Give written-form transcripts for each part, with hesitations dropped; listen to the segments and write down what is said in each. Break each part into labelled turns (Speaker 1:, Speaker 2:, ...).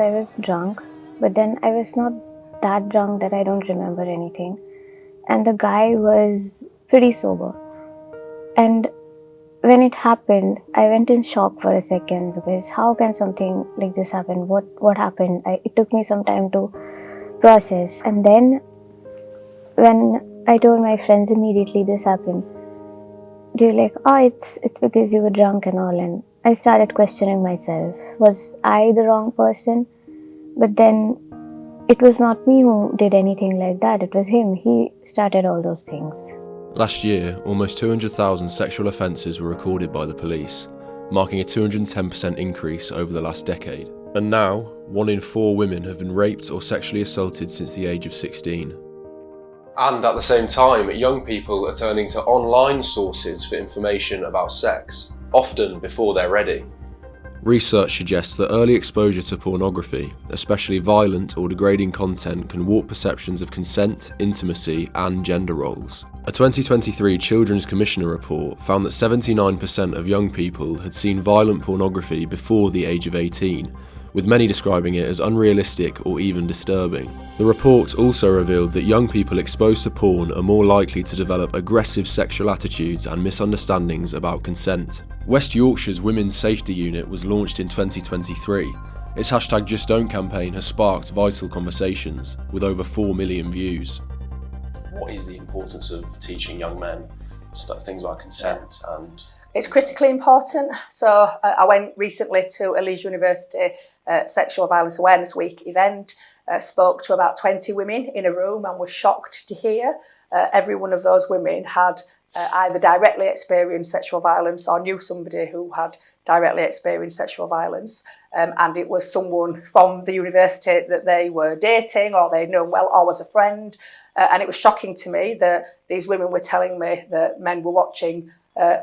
Speaker 1: I was drunk, but then I was not that drunk that I don't remember anything. And the guy was pretty sober. And when it happened, I went in shock for a second because how can something like this happen? What happened? It took me some time to process. And then when I told my friends immediately this happened, they were like, oh, it's because you were drunk and all. And I started questioning myself. Was I the wrong person? But then it was not me who did anything like that. It was him. He started all those things.
Speaker 2: Last year, almost 200,000 sexual offences were recorded by the police, marking a 210% increase over the last decade. And now, 1 in 4 women have been raped or sexually assaulted since the age of 16. And at the same time, young people are turning to online sources for information about sex, often before they're ready. Research suggests that early exposure to pornography, especially violent or degrading content, can warp perceptions of consent, intimacy, and gender roles. A 2023 Children's Commissioner report found that 79% of young people had seen violent pornography before the age of 18, with many describing it as unrealistic or even disturbing. The report also revealed that young people exposed to porn are more likely to develop aggressive sexual attitudes and misunderstandings about consent. West Yorkshire's Women's Safety Unit was launched in 2023. Its hashtag Just Don't campaign has sparked vital conversations, with over 4 million views. What is the importance of teaching young men things about consent and...
Speaker 3: It's critically important. So I went recently to a Leeds University Sexual Violence Awareness Week event, spoke to about 20 women in a room and was shocked to hear every one of those women had either directly experienced sexual violence or knew somebody who had directly experienced sexual violence. And it was someone from the university that they were dating or they'd known well or was a friend. And it was shocking to me that these women were telling me that men were watching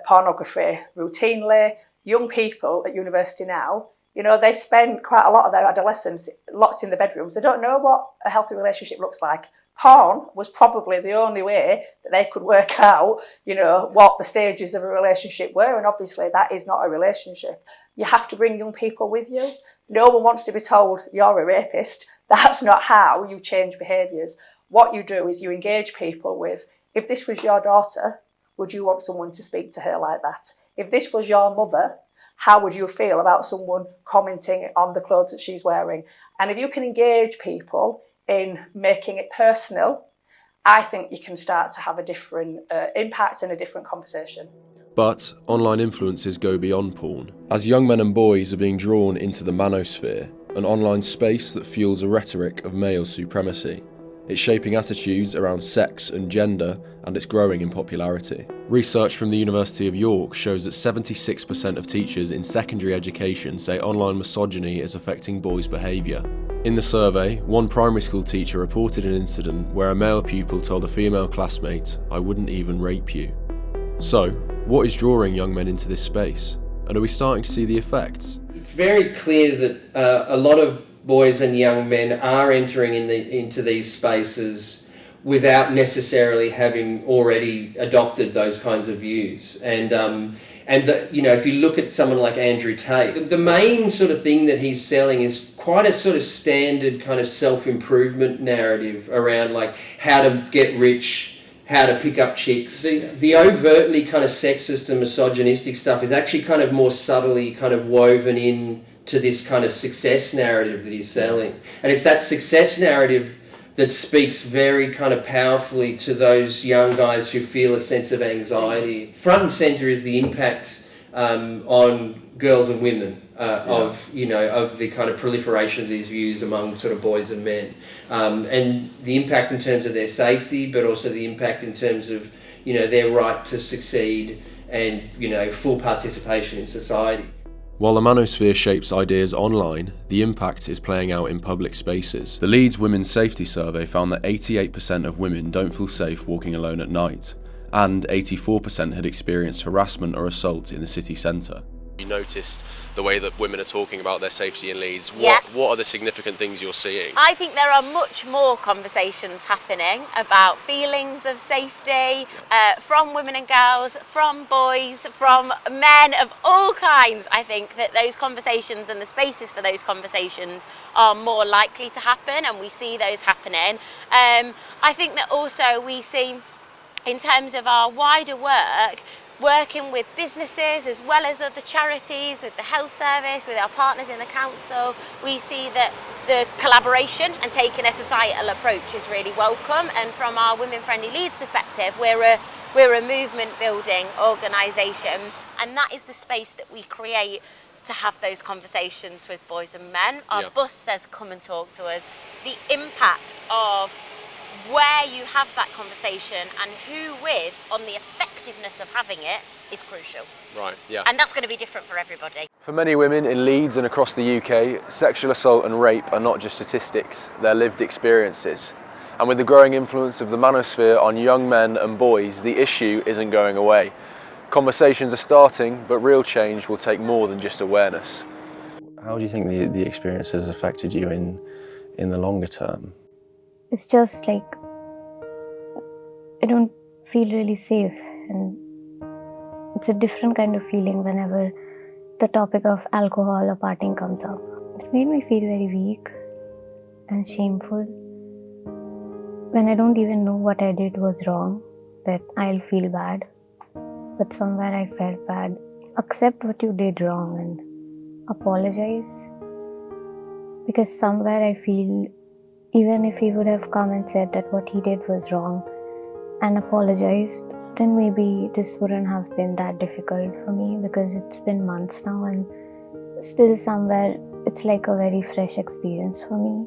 Speaker 3: pornography routinely. Young people at university now, you know, they spend quite a lot of their adolescence locked in the bedrooms. They don't know what a healthy relationship looks like. Porn was probably the only way that they could work out, you know, what the stages of a relationship were. And obviously that is not a relationship. You have to bring young people with you. No one wants to be told you're a rapist. That's not how you change behaviours. What you do is you engage people with, if this was your daughter, would you want someone to speak to her like that? If this was your mother, how would you feel about someone commenting on the clothes that she's wearing? And if you can engage people in making it personal, I think you can start to have a different impact and a different conversation.
Speaker 2: But online influences go beyond porn. As young men and boys are being drawn into the manosphere, an online space that fuels a rhetoric of male supremacy. It's shaping attitudes around sex and gender, and it's growing in popularity. Research from the University of York shows that 76% of teachers in secondary education say online misogyny is affecting boys' behaviour. In the survey, one primary school teacher reported an incident where a male pupil told a female classmate, "I wouldn't even rape you." So, what is drawing young men into this space? And are we starting to see the effects?
Speaker 4: It's very clear that a lot of boys and young men are entering into these spaces without necessarily having already adopted those kinds of views. And you know, if you look at someone like Andrew Tate, the main sort of thing that he's selling is quite a sort of standard kind of self-improvement narrative around like how to get rich, how to pick up chicks. The overtly kind of sexist and misogynistic stuff is actually kind of more subtly kind of woven in to this kind of success narrative that he's selling. And it's that success narrative that speaks very kind of powerfully to those young guys who feel a sense of anxiety. Front and centre is the impact on girls and women of the kind of proliferation of these views among sort of boys and men. And the impact in terms of their safety, but also the impact in terms of, you know, their right to succeed and, you know, full participation in society.
Speaker 2: While the manosphere shapes ideas online, the impact is playing out in public spaces. The Leeds Women's Safety Survey found that 88% of women don't feel safe walking alone at night, and 84% had experienced harassment or assault in the city centre. You noticed the way that women are talking about their safety in Leeds.
Speaker 5: Yeah.
Speaker 2: What are the significant things you're seeing?
Speaker 5: I think there are much more conversations happening about feelings of safety from women and girls, from boys, from men of all kinds. I think that those conversations and the spaces for those conversations are more likely to happen, and we see those happening. I think that also we see, in terms of our wider work, working with businesses as well as other charities, with the health service, with our partners in the council, we see that the collaboration and taking a societal approach is really welcome. And from our Women Friendly Leeds perspective, we're a movement building organisation, and that is the space that we create to have those conversations with boys and men. Our bus says, come and talk to us. The impact of where you have that conversation and who with on the effectiveness of having it is crucial.
Speaker 2: Right, yeah.
Speaker 5: And that's going to be different for everybody.
Speaker 2: For many women in Leeds and across the UK, sexual assault and rape are not just statistics, they're lived experiences. And with the growing influence of the manosphere on young men and boys, the issue isn't going away. Conversations are starting, but real change will take more than just awareness. How do you think the experience has affected you in the longer term?
Speaker 1: It's just like I don't feel really safe, and it's a different kind of feeling whenever the topic of alcohol or partying comes up. It made me feel very weak and shameful when I don't even know what I did was wrong, that I'll feel bad, but somewhere I felt bad. Accept what you did wrong and apologize, because somewhere I feel even if he would have come and said that what he did was wrong and apologized, then maybe this wouldn't have been that difficult for me, because it's been months now and still somewhere it's like a very fresh experience for me.